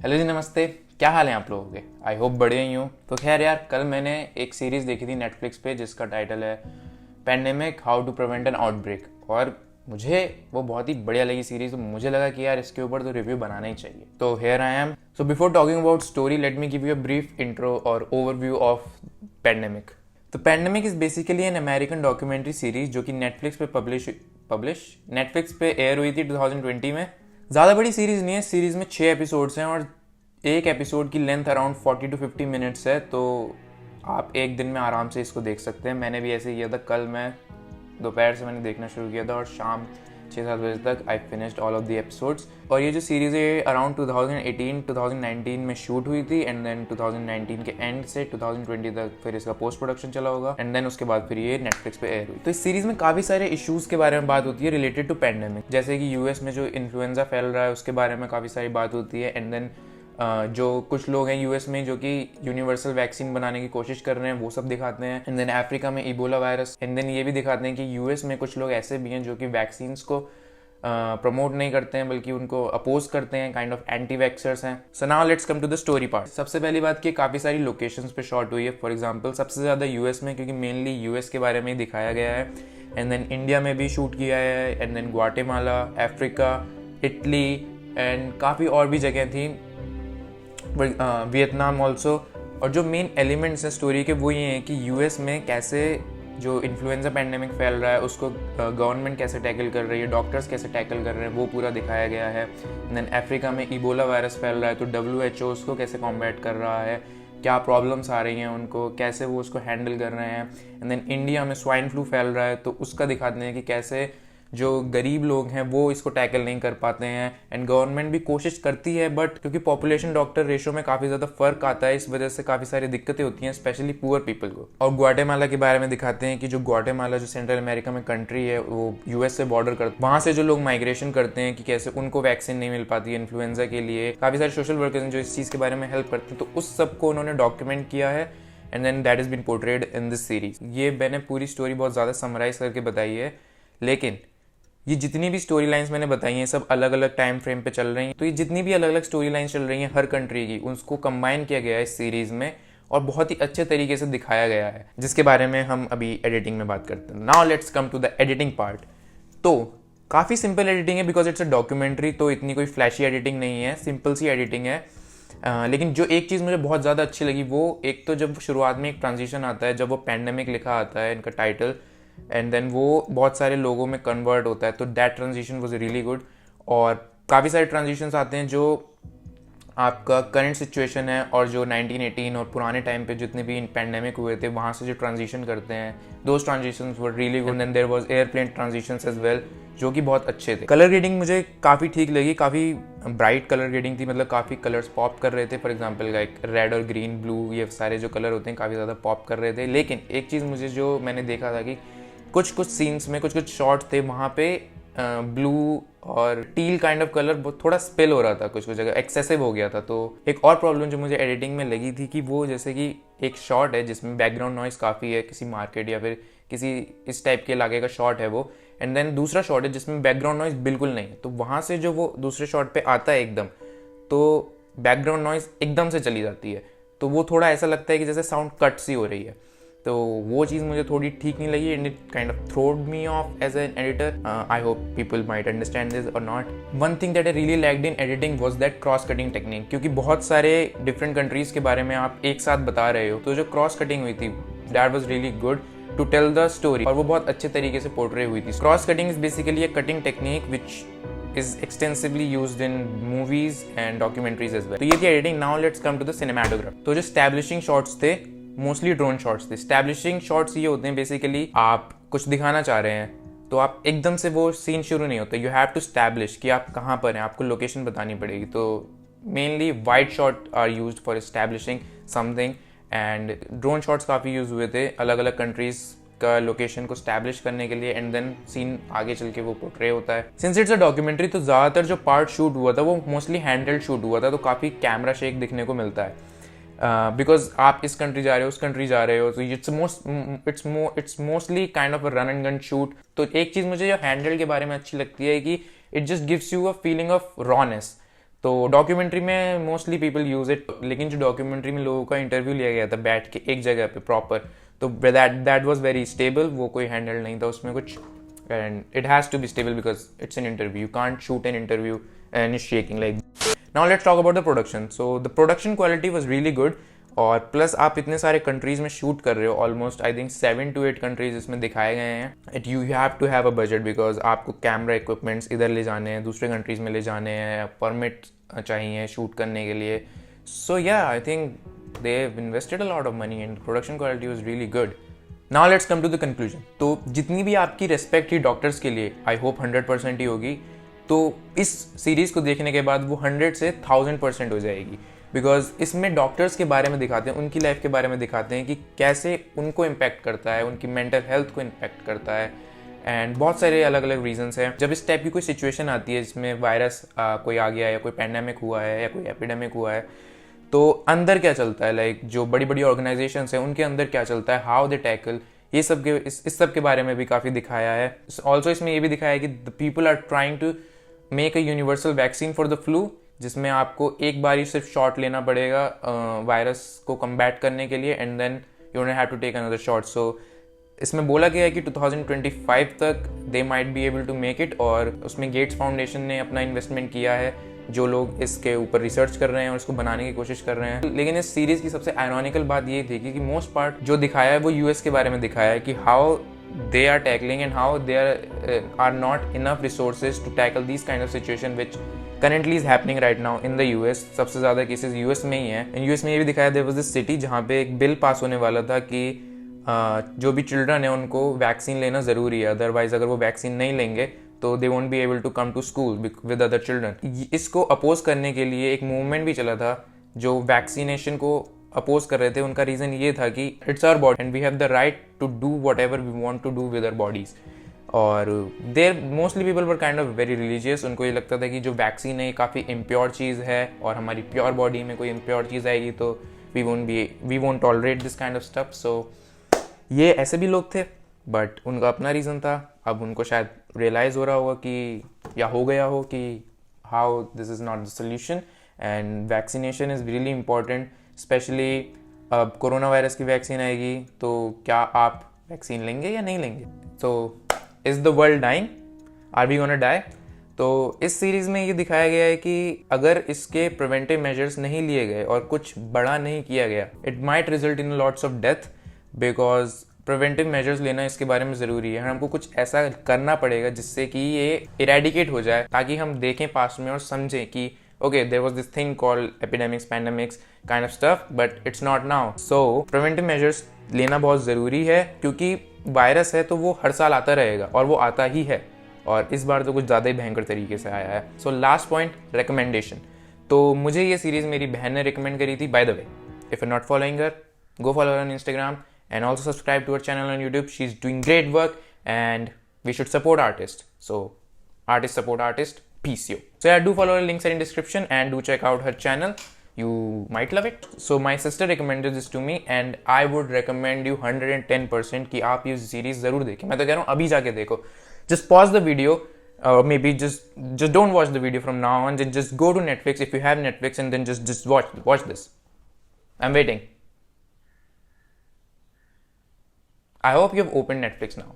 Hello जी, नमस्ते। क्या हाल है आप लोगों के? आई होप बढ़िया ही हूँ। तो खैर यार, कल मैंने एक सीरीज़ देखी थी नेटफ्लिक्स पे जिसका टाइटल है pandemic how to prevent an outbreak. और मुझे वो बहुत ही बढ़िया लगी सीरीज़। तो मुझे लगा कि यार इसके ऊपर तो रिव्यू बनाना ही चाहिए। तो here I am. So before talking about story, let me give you a brief intro और ओवरव्यू ऑफ पैंडेमिक। तो pandemic is basically an American documentary series जो कि नेटफ्लिक्स पे पब्लिश नेटफ्लिक्स पे एयर हुई थी 2020 में। ज़्यादा बड़ी सीरीज़ नहीं है। सीरीज़ में 6 एपिसोड्स हैं और एक एपिसोड की लेंथ अराउंड 40 to 50 मिनट्स है। तो आप एक दिन में आराम से इसको देख सकते हैं। मैंने भी ऐसे किया था। कल मैं दोपहर से मैंने देखना शुरू किया था और शाम 6-7 बजे तक I finished all of the episodes. और ये जो सीरीज़ है अराउंड 2018-2019 में शूट हुई थी एंड देन 2019 के एंड से 2020 तक फिर इसका पोस्ट प्रोडक्शन चला होगा एंड देन उसके बाद फिर ये नेटफ्लिक्स पे एयर हुई। तो इस सीरीज़ में काफ़ी सारे इश्यूज़ के बारे में बात होती है रिलेटेड टू पैंडेमिक, जैसे कि यूएस में जो इन्फ्लुएंजा फैल रहा है उसके बारे में काफ़ी सारी बात होती है। एंड देन जो कुछ लोग हैं यूएस में जो कि यूनिवर्सल वैक्सीन बनाने की कोशिश कर रहे हैं, वो सब दिखाते हैं। एंड देन अफ्रीका में इबोला वायरस। एंड देन ये भी दिखाते हैं कि यूएस में कुछ लोग ऐसे भी हैं जो कि वैक्सीन को प्रमोट नहीं करते हैं बल्कि उनको अपोज करते हैं, काइंड ऑफ एंटी वैक्सर्स हैं। So now let's come to the story part. सबसे पहली बात कि काफ़ी सारी लोकेशंस पे शॉट हुई है। फॉर एग्जांपल सबसे ज़्यादा यूएस में, क्योंकि मेनली यूएस के बारे में ही दिखाया गया है। एंड देन इंडिया में भी शूट किया है। And then Guatemala, Africa, Italy and काफ़ी और भी जगह थी, वियतनाम ऑल्सो। और जो मेन एलिमेंट्स हैं स्टोरी के वो ये हैं कि यूएस में कैसे जो इन्फ्लुएंजा पैंडेमिक फैल रहा है उसको गवर्नमेंट कैसे टैकल कर रही है, डॉक्टर्स कैसे टैकल कर रहे हैं, वो पूरा दिखाया गया है। देन अफ्रीका में इबोला वायरस फैल रहा है तो WHO उसको कैसे कॉम्बैट कर रहा है, क्या प्रॉब्लम्स आ रही हैं उनको, कैसे वो उसको हैंडल कर रहे हैं। एंड देन इंडिया में स्वाइन फ्लू फैल रहा है तो उसका दिखाते हैं कि कैसे जो गरीब लोग हैं वो इसको टैकल नहीं कर पाते हैं। एंड गवर्नमेंट भी कोशिश करती है बट क्योंकि पॉपुलेशन डॉक्टर रेशो में काफ़ी ज़्यादा फर्क आता है, इस वजह से काफ़ी सारी दिक्कतें होती हैं स्पेशली पुअर पीपल को। और ग्वाटेमाला के बारे में दिखाते हैं कि जो ग्वाटेमाला जो सेंट्रल अमेरिका में कंट्री है वो यूएस से बॉर्डर कर, वहाँ से जो लोग माइग्रेशन करते हैं कि कैसे उनको वैक्सीन नहीं मिल पाती है इन्फ्लुएंजा के लिए। काफ़ी सारे सोशल वर्कर्स हैं जो इस चीज़ के बारे में हेल्प करते हैं, तो उस सब को उन्होंने डॉक्यूमेंट किया है and then that is been portrayed in this series. ये मैंने पूरी स्टोरी बहुत ज़्यादा समराइज करके बताई है, लेकिन ये जितनी भी स्टोरी लाइंस मैंने बताई हैं सब अलग अलग टाइम फ्रेम पे चल रही हैं। तो ये जितनी भी अलग अलग स्टोरी लाइंस चल रही हैं हर कंट्री की, उसको कंबाइन किया गया है इस सीरीज में और बहुत ही अच्छे तरीके से दिखाया गया है, जिसके बारे में हम अभी एडिटिंग में बात करते हैं। Now let's come to the editing part. तो काफ़ी सिंपल एडिटिंग है बिकॉज इट्स अ डॉक्यूमेंट्री, तो इतनी कोई फ्लैशी एडिटिंग नहीं है, सिंपल सी एडिटिंग है। लेकिन जो एक चीज़ मुझे बहुत ज़्यादा अच्छी लगी वो एक तो जब शुरुआत में एक ट्रांजिशन आता है, जब वो पैंडेमिक लिखा आता है इनका टाइटल एंड देन वो बहुत सारे लोगों में कन्वर्ट होता है, तो that transition was really good. और काफ़ी सारे ट्रांजिशंस आते हैं जो आपका करंट सिचुएशन है और जो 1918 और पुराने टाइम पे जितने भी पैंडेमिक हुए थे वहाँ से जो ट्रांजिशन करते हैं, those transitions were really good. And there was airplane transitions as well जो कि बहुत अच्छे थे। कलर ग्रेडिंग मुझे काफ़ी ठीक लगी, काफ़ी ब्राइट कलर ग्रेडिंग थी, मतलब काफ़ी कलर्स पॉप कर रहे थे। फॉर एग्जांपल लाइक रेड और ग्रीन, ब्लू, ये सारे जो कलर होते हैं काफ़ी ज़्यादा पॉप कर रहे थे। लेकिन एक चीज़ मुझे जो मैंने देखा था कि कुछ कुछ सीन्स में कुछ कुछ शॉट थे वहाँ पे ब्लू और टील काइंड ऑफ कलर थोड़ा स्पिल हो रहा था, कुछ कुछ जगह एक्सेसिव हो गया था। तो एक और प्रॉब्लम जो मुझे एडिटिंग में लगी थी कि वो जैसे कि एक शॉट है जिसमें बैकग्राउंड नॉइस काफ़ी है, किसी मार्केट या फिर किसी इस टाइप के इलाके का शॉट है वो, एंड देन दूसरा शॉट है जिसमें बैकग्राउंड नॉइस बिल्कुल नहीं है। तो वहाँ से जो वो दूसरे शॉट पे आता है एकदम, तो बैकग्राउंड नॉइस एकदम से चली जाती है, तो वो थोड़ा ऐसा लगता है कि जैसे साउंड कट सी हो रही है। तो वो चीज़ मुझे थोड़ी ठीक नहीं लगी and it kind of throwed me off as an editor. I hope people might understand this और not. One thing that I really liked in editing was that cross cutting technique, क्योंकि बहुत सारे डिफरेंट कंट्रीज़ के बारे में आप एक साथ बता रहे हो, तो जो क्रॉस कटिंग हुई थी that was really good to tell the story और वो बहुत अच्छे तरीके से पोर्ट्रे हुई थी। Cross cutting is basically a cutting technique which is extensively used in movies and documentaries as well. तो ये थी editing. Now let's come to the cinematograph. तो जो स्टैब्लिशिंग शॉट्स थे मोस्टली ड्रोन शॉट्स थे। स्टैब्लिशिंग शॉट्स ये होते हैं बेसिकली आप कुछ दिखाना चाह रहे हैं तो आप एकदम से वो सीन शुरू नहीं होता, यू हैव टू स्टैब्लिश कि आप कहाँ पर हैं, आपको लोकेशन बतानी पड़ेगी। तो mainly wide shot are used for establishing something and drone shots काफ़ी यूज हुए थे अलग अलग कंट्रीज का लोकेशन को स्टैब्लिश करने के लिए एंड देन सीन आगे चल के वो पोर्ट्रे होता है। सिंस इट्स अ डॉक्यूमेंट्री तो ज़्यादातर जो पार्ट शूट हुआ था वो मोस्टली हैंडहेल्ड शूट हुआ था, तो काफ़ी कैमरा शेक दिखने को मिलता है बिकॉज आप इस कंट्री जा रहे हो उस कंट्री जा रहे हो, तो it's mostly kind of a run and gun shoot. तो एक चीज़ मुझे जो हैंडहेल्ड के बारे में अच्छी लगती है कि it just gives you a feeling of rawness. तो डॉक्यूमेंट्री में मोस्टली पीपल यूज़ इट, लेकिन जो डॉक्यूमेंट्री में लोगों का इंटरव्यू लिया गया था बैठ के एक जगह पे प्रॉपर, तो दैट वाज वेरी स्टेबल, वो कोई हैंडल नहीं था उसमें कुछ, and it has to be stable because it's an interview, you can't shoot an interview and is shaking like. Now let's talk about the production. So the production quality was really good, और plus आप इतने सारे countries में shoot कर रहे हो, almost I think 7 to 8 countries इसमें दिखाए गए हैं। It you have to have a budget because आपको कैमरा इक्विपमेंट्स इधर ले जाने हैं, दूसरे कंट्रीज़ में ले जाने हैं, परमिट चाहिए शूट करने के लिए। So yeah I think they have invested a lot of money and production quality was really good. Now let's come to the conclusion. तो जितनी भी आपकी रेस्पेक्ट थी डॉक्टर्स के लिए, आई होप 100% ही होगी, तो इस सीरीज़ को देखने के बाद वो 100 से 1000% हो जाएगी, बिकॉज इसमें डॉक्टर्स के बारे में दिखाते हैं, उनकी लाइफ के बारे में दिखाते हैं कि कैसे उनको इम्पैक्ट करता है, उनकी मेंटल हेल्थ को इम्पैक्ट करता है, एंड बहुत सारे अलग अलग रीजंस हैं। जब इस टाइप की कोई सिचुएशन आती है जिसमें वायरस कोई आ गया है, या कोई पैंडेमिक हुआ है, या कोई एपिडेमिक हुआ है, तो अंदर क्या चलता है, लाइक जो बड़ी बड़ी ऑर्गेनाइजेशंस हैं उनके अंदर क्या चलता है, हाउ दे टैकल, ये सब के इस सब के बारे में भी काफ़ी दिखाया है। ऑल्सो इसमें ये भी दिखाया है कि the people are trying to make a universal vaccine for the flu, जिसमें आपको एक बार ही सिर्फ शॉट लेना पड़ेगा वायरस को कम्बैट करने के लिए, and then you don't have to take another shot. So इसमें बोला गया है कि 2025 तक they might be able to make it, और उसमें गेट्स फाउंडेशन ने अपना इन्वेस्टमेंट किया है, जो लोग इसके ऊपर रिसर्च कर रहे हैं और इसको बनाने की कोशिश कर रहे हैं। लेकिन इस सीरीज़ की सबसे आयरॉनिकल बात ये थी कि मोस्ट पार्ट जो दिखाया है वो यूएस के बारे में दिखाया है, कि how they are tackling and how there are not enough resources to tackle these kind of situation which currently is happening right now in the US। सबसे ज़्यादा केसेस US में ही हैं। US में ये भी दिखाया there was this city जहाँ पे एक बिल पास होने वाला था कि जो भी चिल्ड्रन है उनको वैक्सीन लेना ज़रूरी है, अदरवाइज अगर वो वैक्सीन नहीं लेंगे तो they won't be able to come to school with other children. इसको अपोज करने के लिए एक मूवमेंट भी चला था जो वैक्सीनेशन को अपोज कर रहे थे। उनका रीज़न ये था कि it's our body and we have the right to do whatever we want to do with our bodies. और there mostly people were kind of very religious. उनको ये लगता था कि जो वैक्सीन है ये काफ़ी इम्प्योर चीज़ है, और हमारी प्योर बॉडी में कोई इम्प्योर चीज़ आएगी तो we won't tolerate this kind of stuff. So ये ऐसे भी लोग थे, बट उनका अपना रीज़न था। अब उनको शायद रियलाइज़ हो रहा होगा कि, या हो गया हो कि how this is not the solution, and vaccination is really important. Specially अब कोरोना वायरस की वैक्सीन आएगी, तो क्या आप वैक्सीन लेंगे या नहीं लेंगे? तो is the world dying, are we gonna die? तो इस सीरीज़ में ये दिखाया गया है कि अगर इसके प्रिवेंटिव मेजर्स नहीं लिए गए और कुछ बड़ा नहीं किया गया, it might result in lots of death, because preventive measures लेना इसके बारे में ज़रूरी है। हमको कुछ ऐसा करना पड़ेगा जिससे कि ये इरेडिकेट हो जाए, ताकि हम देखें पास्ट में और समझें कि okay, there was this thing called epidemics, pandemics kind of stuff, but it's not now. So preventive measures लेना बहुत ज़रूरी है, क्योंकि वायरस है तो वो हर साल आता रहेगा, और वो आता ही है, और इस बार तो कुछ ज़्यादा ही भयंकर तरीके से आया है। So last point, recommendation. तो मुझे ये सीरीज़ मेरी बहन ने रिकमेंड करी थी। By the way, if you not following her, go follow her on Instagram and also subscribe to her channel on YouTube. She's doing great work and we should support artists. So artists support artists. Peace you. So yeah, do follow her, links are in description, and do check out her channel. You might love it. So my sister recommended this to me and I would recommend you 110% कि आप ये series जरूर देखें। मैं तो कह रहा हूँ अभी जाके देखो। Just pause the video, maybe just don't watch the video from now on. Just go to Netflix if you have Netflix, and then just watch this. I'm waiting. I hope you have opened Netflix now.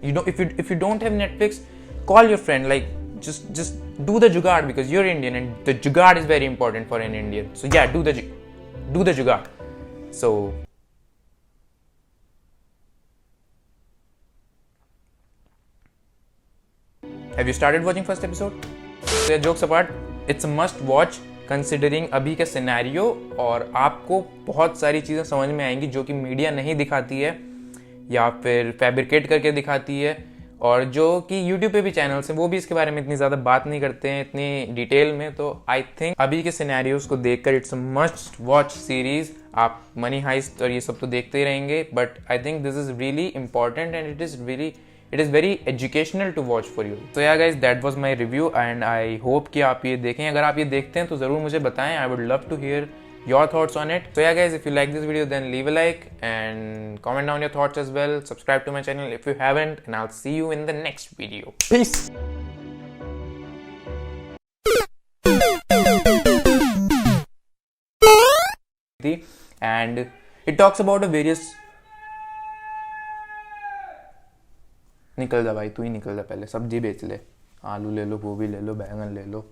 You know, if you don't have Netflix, call your friend. Like just do the jugaad, because you're Indian and the jugaad is very important for an Indian. So yeah, do the jugaad. So have you started watching first episode? So yeah, jokes apart, it's a must watch considering अभी का scenario, और आपको बहुत सारी चीज़ें समझ में आएंगी जो कि मीडिया नहीं दिखाती है या फिर फैब्रिकेट करके दिखाती है, और जो कि यूट्यूब पे भी चैनल्स हैं वो भी इसके बारे में इतनी ज़्यादा बात नहीं करते हैं इतनी डिटेल में। तो आई थिंक अभी के सिनेरियोज को देखकर it's a must watch series. आप मनी हाइस्ट और ये सब तो देखते ही रहेंगे, but I think this is really important and it is very educational to watch for you. So yeah guys, that was my review and I hope कि आप ये देखें। अगर आप ये देखते हैं तो ज़रूर मुझे बताएं, I would love to hear your thoughts on it. So yeah guys, if you like this video then leave a like and comment down your thoughts as well. Subscribe to my channel if you haven't, and I'll see you in the next video. Peace. थी, and it talks about a various. निकल जा भाई, तू ही निकल जा, पहले सब्जी बेच ले, आलू ले लो, गोभी ले लो, बैंगन ले लो।